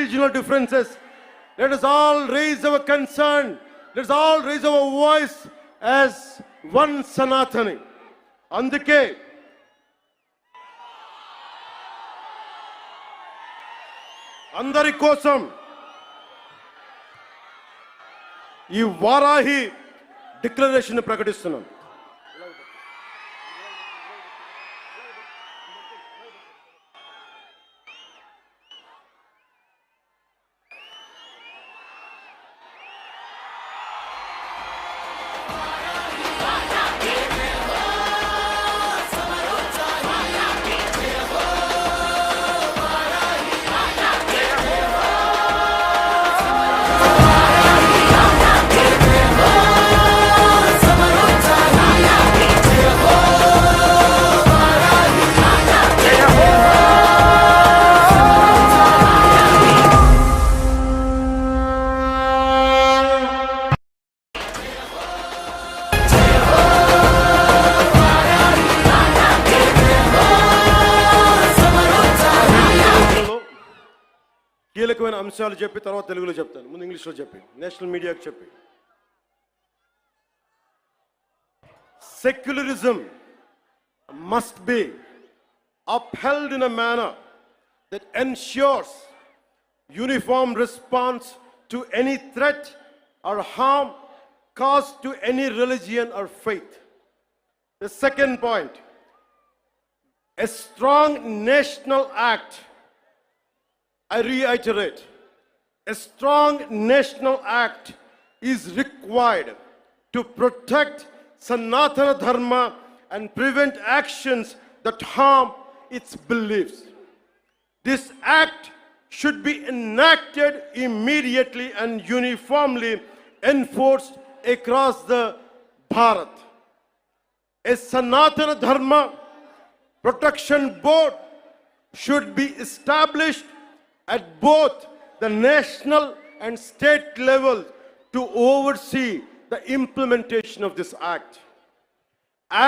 regional differences. Let us all raise our concern. Let us all raise our voice as one Sanatani. అందుకే అందరి కోసం ఈ Varahi declaration ప్రకటిస్తున్నాం. కీలకమైన అంశాలు చెప్పి తర్వాత తెలుగులో చెప్తాను. ముందు ఇంగ్లీష్లో చెప్పి నేషనల్ మీడియాకి చెప్పి. Secularism must be upheld in a manner that ensures uniform response to any threat or harm caused to any religion or faith. The second point, a strong national act, I reiterate, a strong national act is required to protect Sanatana Dharma and prevent actions that harm its beliefs. This act should be enacted immediately and uniformly enforced across the Bharat. A Sanatana Dharma Protection Board should be established at both the national and state levels to oversee the implementation of this act.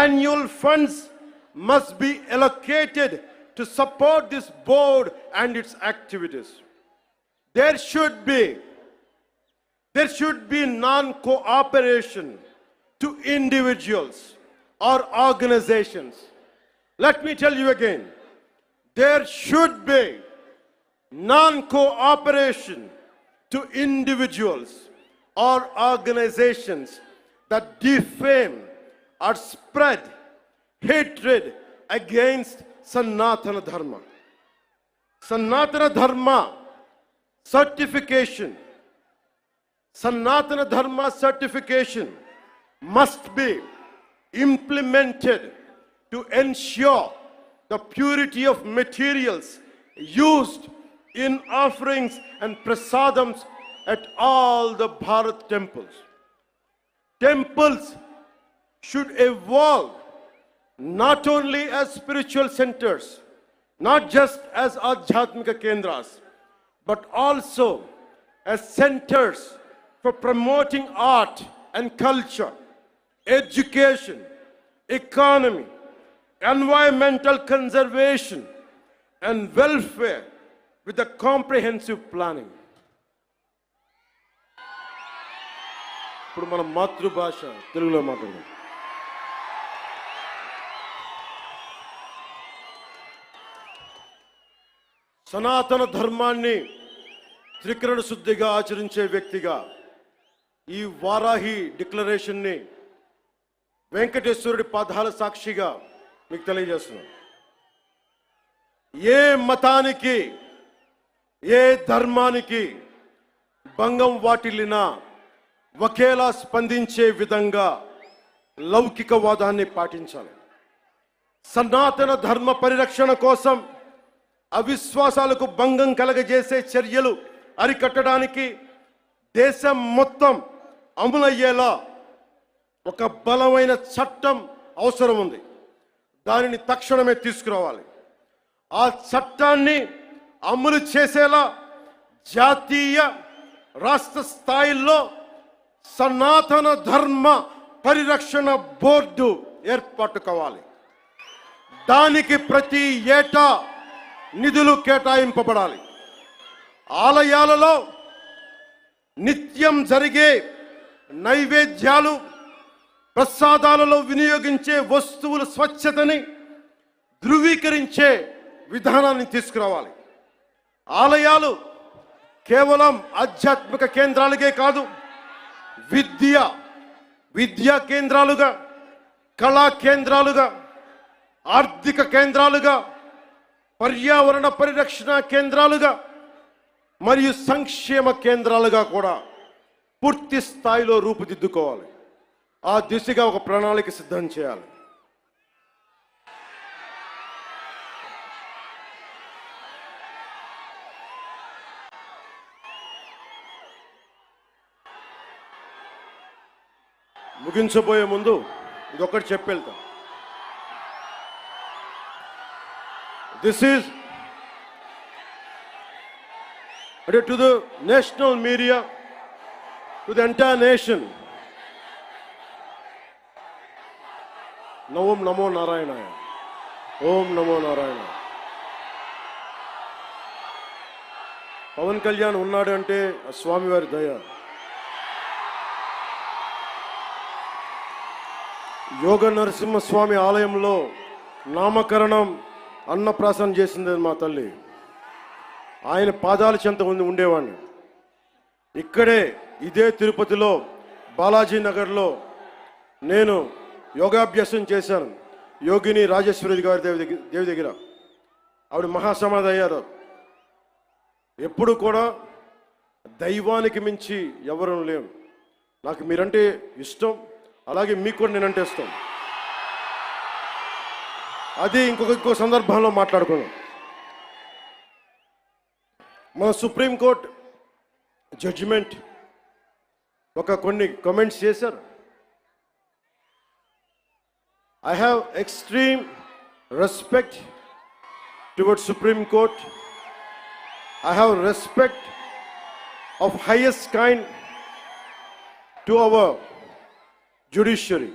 Annual funds must be allocated to support this board and its activities. There should be non-cooperation to individuals or organizations. Let me tell you again, there should be non-cooperation to individuals or organizations that defame or spread hatred against Sanatana Dharma. Sanatana Dharma certification must be implemented to ensure the purity of materials used in offerings and prasadams at all the Bharat temples. Temples should evolve not only as spiritual centers, not just as Adhyatmika Kendras, but also as centers for promoting art and culture, education, economy, environmental conservation, and welfare with a comprehensive planning. ఇప్పుడు మన మాతృభాష తెలుగులో మాట్లాడదాం. సనాతన ధర్మాన్ని త్రికరణ శుద్ధిగా ఆచరించే వ్యక్తిగా ఈ వారాహి డిక్లరేషన్ని వెంకటేశ్వరుడి పాదాల సాక్షిగా మీకు తెలియజేస్తున్నాను. ఏ మతానికి ఏ ధర్మానికి భంగం వాటిల్లినా ఒకేలా స్పందించే విధంగా లౌకికవాదాన్ని పాటించాలి. సనాతన ధర్మ పరిరక్షణ కోసం అవిశ్వాసాలకు భంగం కలగజేసే చర్యలు అరికట్టడానికి దేశం మొత్తం అమలయ్యేలా ఒక బలమైన చట్టం అవసరం ఉంది. దానిని తక్షణమే తీసుకురావాలి. ఆ చట్టాన్ని అమలు చేసేలా జాతీయ రాష్ట్ర స్థాయిల్లో సనాతన ధర్మ పరిరక్షణ బోర్డు ఏర్పాటు కావాలి. దానికి ప్రతి ఏటా నిధులు కేటాయింపబడాలి. ఆలయాలలో నిత్యం జరిగే నైవేద్యాలు, ప్రసాదాలలో వినియోగించే వస్తువుల స్వచ్ఛతని ధృవీకరించే విధానాన్ని తీసుకురావాలి. ఆలయాలు కేవలం ఆధ్యాత్మిక కేంద్రాలుగే కాదు, విద్యా కేంద్రాలుగా, కళా కేంద్రాలుగా, ఆర్థిక కేంద్రాలుగా, పర్యావరణ పరిరక్షణ కేంద్రాలుగా మరియు సంక్షేమ కేంద్రాలుగా కూడా పూర్తి స్థాయిలో రూపుదిద్దుకోవాలి. ఆ దిశగా ఒక ప్రణాళిక సిద్ధం చేయాలి. ముగించబోయే ముందు ఇదొకటి చెప్పెళ్తా. This is to the national media, to the entire nation. Om Namo Narayana. Om Namo Narayana. Pawan Kalyan ఉన్నాడు అంటే స్వామివారి దయ. యోగ నరసింహస్వామి ఆలయంలో నామకరణం, అన్నప్రాసన చేసింది మా తల్లి. ఆయన పాదాల చెంత ఉండేవాడిని. ఇక్కడే ఇదే తిరుపతిలో బాలాజీ నగర్లో నేను యోగాభ్యాసం చేశాను. యోగిని రాజేశ్వరి గారి దేవి దగ్గర ఆవిడ మహాసమాధి అయ్యారు. ఎప్పుడు కూడా దైవానికి మించి ఎవరు లేము. నాకు మీరంటే ఇష్టం, అలాగే మీకు కూడా నేనంటే ఇష్టం. అది ఇంకో సందర్భంలో మాట్లాడుకున్నాం. మన సుప్రీంకోర్టు జడ్జిమెంట్ కొన్ని కామెంట్స్ చేశారు. I have extreme respect towards supreme court. I have respect of highest kind to our judiciary,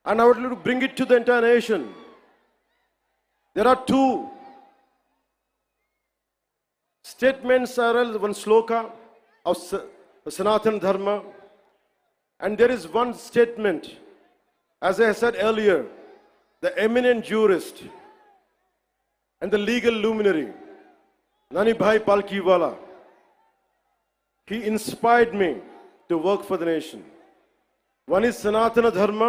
and I would like to bring it to the entire nation. There are two statements, one sloka of Sanatana Dharma, and there is one statement, as I said earlier, the eminent jurist and the legal luminary Nani Bhai Palkiwala, he inspired me to work for the nation. One is Sanatana Dharma,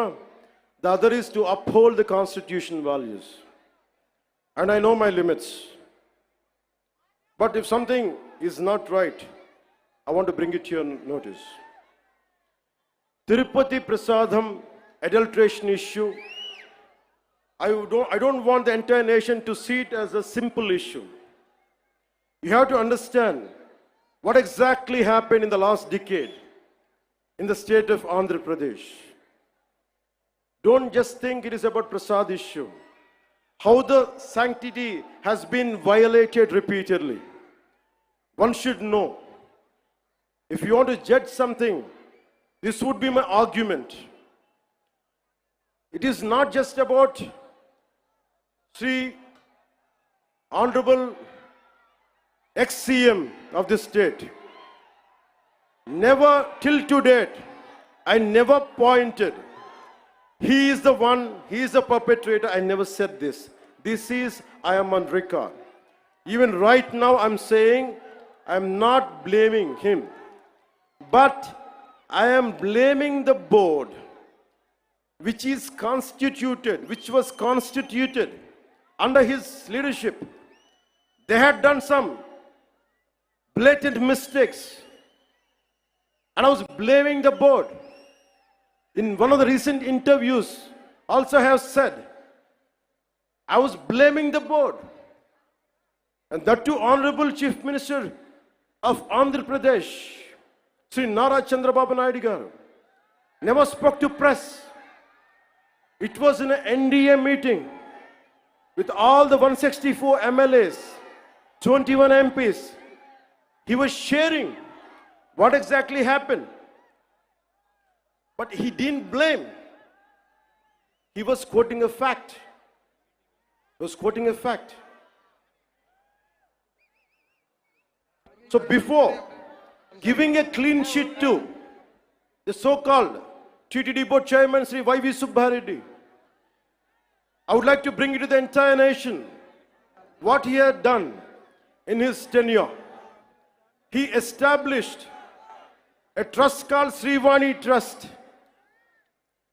the other is to uphold the constitution values. And I know my limits. But if something is not right, I want to bring it to your notice. Tirupati Prasadam adulteration issue, I don't want the entire nation to see it as a simple issue. You have to understand what exactly happened in the last decade in the state of Andhra Pradesh. Don't just think it is about Prasad issue. How the sanctity has been violated repeatedly. One should know. If you want to judge something, this would be my argument. It is not just about Sri Honorable ex-CM of this state. Never till to date, I never pointed. He is the one, he is the perpetrator. I never said this. This is, I am on record. Even right now I'm saying, I'm not blaming him. But I am blaming the board, which was constituted under his leadership. They had done some blatant mistakes. And I was blaming the board. In one of the recent interviews, also have said, I was blaming the board. And that too, Honorable Chief Minister of Andhra Pradesh, Sri Nara Chandrababu Naidu garu, never spoke to press. It was in an NDA meeting with all the 164 MLAs, 21 MPs. He was sharing what exactly happened. But he didn't blame. He was quoting a fact. So before giving a clean sheet to the so-called TTD board chairman Sri Y.V. Subbareddy, I would like to bring it to the entire nation what he had done in his tenure. He established a trust called Srivani Trust,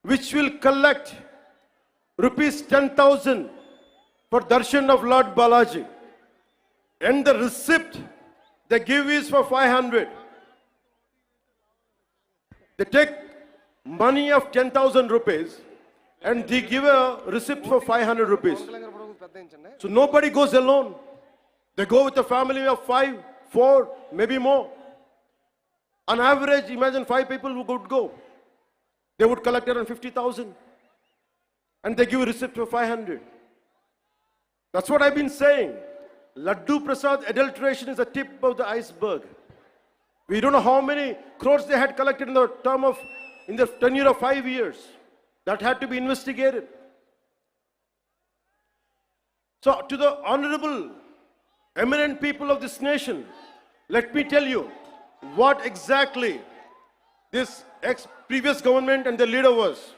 which will collect rupees 10,000 for darshan of Lord Balaji. And the receipt they give is for 500. They take money of 10,000 rupees and they give a receipt for 500 rupees. So nobody goes alone. They go with a family of 5, 4, maybe more. On average, imagine 5 people who would go. They would collect around 50,000. And they give a receipt for 500. That's what I've been saying. Laddu Prasad adulteration is the tip of the iceberg. We don't know how many crores they had collected in the tenure of 5 years. That had to be investigated. So to the honorable, eminent people of this nation, let me tell you what exactly this previous government and the leader was.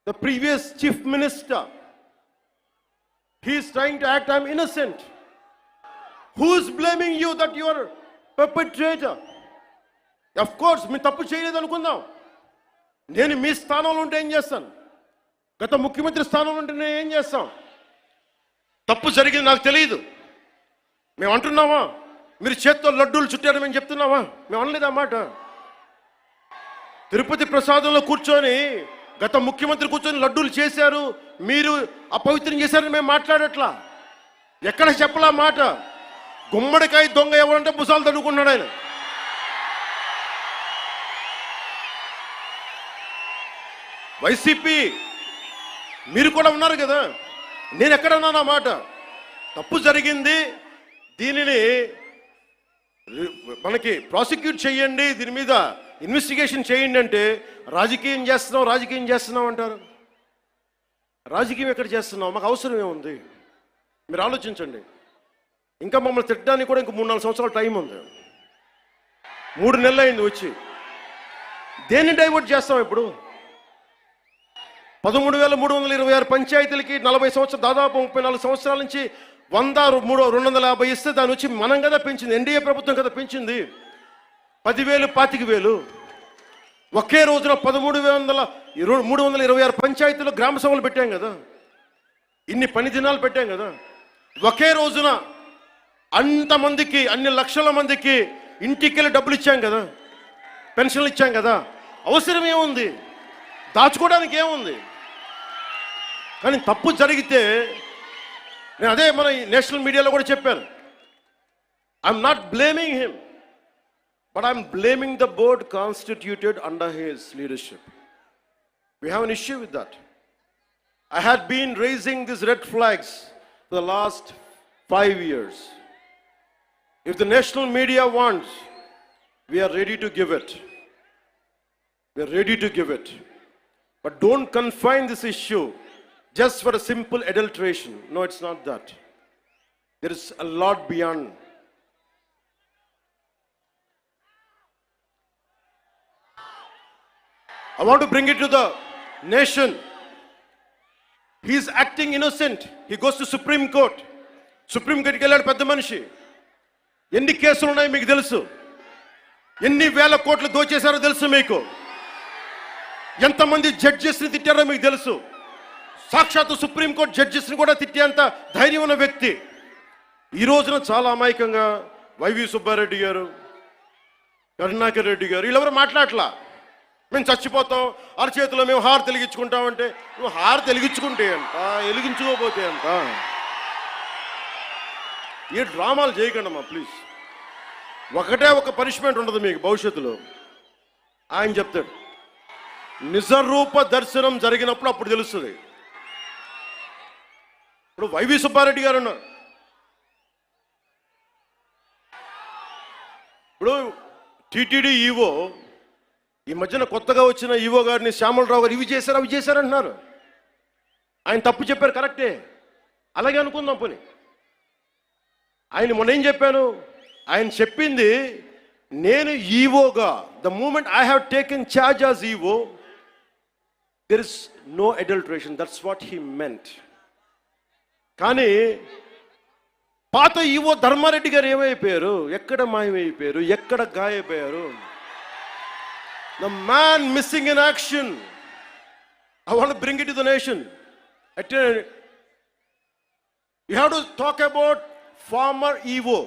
The previous chief minister, he is trying to act, I'm innocent. Who is blaming you that you are a perpetrator? Of course, me tappu cheyaledu anukundaam. నేను మీ స్థానంలో ఉంటే ఏం చేస్తాను? గత ముఖ్యమంత్రి స్థానంలో ఉంటే నేను ఏం చేస్తాం? తప్పు జరిగింది నాకు తెలియదు. మేము అంటున్నామా? మీరు చేత్తో లడ్డూలు చుట్టారు మేము చెప్తున్నామా? మేము అనలేదు ఆ మాట. తిరుపతి ప్రసాదంలో కూర్చొని గత ముఖ్యమంత్రి కూర్చొని లడ్డూలు చేశారు, మీరు అపవిత్రం చేశారని మేము మాట్లాడట్లా. ఎక్కడ చెప్పలా మాట. గుమ్మడికాయ దొంగ ఎవరంటే భుజాలు తన్నుకున్నాడు ఆయన. వైసీపీ మీరు కూడా ఉన్నారు కదా, నేను ఎక్కడన్నాను ఆ మాట. తప్పు జరిగింది, దీనిని మనకి ప్రాసిక్యూట్ చేయండి, దీని మీద ఇన్వెస్టిగేషన్ చేయండి అంటే రాజకీయం చేస్తున్నాం అంటారు. రాజకీయం ఎక్కడ చేస్తున్నాం? మాకు అవసరం ఏముంది? మీరు ఆలోచించండి. ఇంకా మమ్మల్ని తిట్టడానికి కూడా ఇంక 3-4 సంవత్సరాల టైం ఉంది. 3 నెలలు అయింది వచ్చి. దేన్ని డైవర్ట్ చేస్తాం ఇప్పుడు? 13,326 పంచాయతీలకి 40 సంవత్సరాలు, దాదాపు 34 సంవత్సరాల నుంచి 100, 250 ఇస్తే దాని వచ్చి మనం కదా పెంచింది, ఎన్డీఏ ప్రభుత్వం కదా పెంచింది. 10,000, 25,000 ఒకే రోజున 13,326 పంచాయతీలో గ్రామ సభలు పెట్టాం కదా, ఇన్ని పని దినాలు పెట్టాం కదా. ఒకే రోజున అంతమందికి, అన్ని లక్షల మందికి ఇంటికెళ్ళి డబ్బులు ఇచ్చాం కదా, పెన్షన్లు ఇచ్చాం కదా. అవసరం ఏముంది? దాచుకోవడానికి ఏముంది? కానీ తప్పు జరిగితే నేను అదే మన నేషనల్ మీడియాలో కూడా చెప్పాను. I'm not blaming him, but I'm blaming the board constituted under his leadership. We have an issue with that. I had been raising these red flags for the last 5 years. If the national media wants, we are ready to give it. We are ready to give it. But don't confine this issue just for a simple adulteration. No, it's not that. There is a lot beyond. I want to bring it to the nation. He is acting innocent. He goes to Supreme Court. Supreme Court ki velladu pedda manishi. Enni కేసులు ఉన్నాయి మీకు తెలుసు. ఎన్ని వేల కోట్లు దోచేశారో తెలుసు మీకు. ఎంతమంది జడ్జెస్ని తిట్టారో మీకు తెలుసు. సాక్షాత్తు సుప్రీంకోర్టు జడ్జెస్ని కూడా తిట్టేంత ధైర్యం ఉన్న వ్యక్తి. ఈ రోజున చాలా అమాయకంగా వైవి సుబ్బారెడ్డి గారు, కరుణాకర్ రెడ్డి గారు వీళ్ళెవరు మాట్లాడలా. మేము చచ్చిపోతాం, అరచేతిలో మేము హారు వెలిగించుకుంటామంటే, నువ్వు హారు వెలిగించుకుంటే అంట, వెలిగించుకోపోతే అంట. ఏ డ్రామాలు చేయకండమ్మా ప్లీజ్. ఒకటే ఒక పనిష్మెంట్ ఉండదు మీకు భవిష్యత్తులో. ఆయన చెప్తాడు, నిజరూప దర్శనం జరిగినప్పుడు అప్పుడు తెలుస్తుంది. ఇప్పుడు వైవి సుబ్బారెడ్డి గారు ఉన్నారు. ఇప్పుడు టీటీడీ ఈవో, ఈ మధ్యన కొత్తగా వచ్చిన ఈవో గారిని శ్యామలరావు గారు ఇవి చేశారు అవి చేశారంటున్నారు. ఆయన తప్పు చెప్పారు, కరెక్టే, అలాగే అనుకుందాం. పోనీ ఆయన మొన్న ఏం చెప్పాను, ఆయన చెప్పింది నేను ఈవోగా, the moment I have taken charge as EO, there is no adulteration, that's what he meant. కానీ పాత ఈవో ధర్మారెడ్డి గారు ఏమైపోయారు, ఎక్కడ మాయమైపోయారు, ఎక్కడ గాయపోయారు? The man missing in action. I want bring it to the nation. You have to talk about former EVO,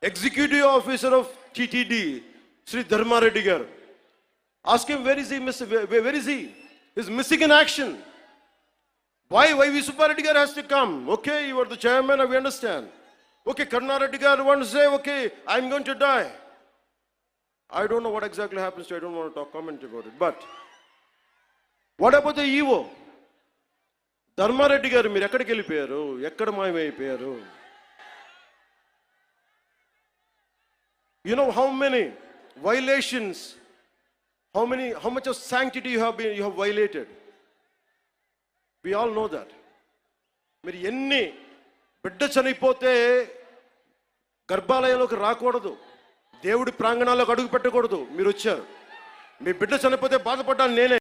Executive Officer of TTD, Sri Dharma Reddy Garu. Ask him, where is he? Where is he? He's missing in action. Why V. Subbareddy Garu has to come? Okay, you are the chairman, we understand. Okay, Karna Reddy Garu wants to say, okay, I'm going to die. I don't know what exactly happens to, I don't want to comment about it. But what about the EVO? Dharmareddy garu మీరు ఎక్కడికి వెళ్ళిపోయారు, ఎక్కడ మాయమైపోయారు? You know how many violations, how much of sanctity you have violated? We all know that. మీరు ఎన్ని బిడ్డ చనిపోతే గర్భాలయంలోకి రాకూడదు, దేవుడి ప్రాంగణాలకు అడుగు పెట్టకూడదు, మీరు వచ్చారు. మీ బిడ్డ చనిపోతే బాధపడ్డాను నేనే.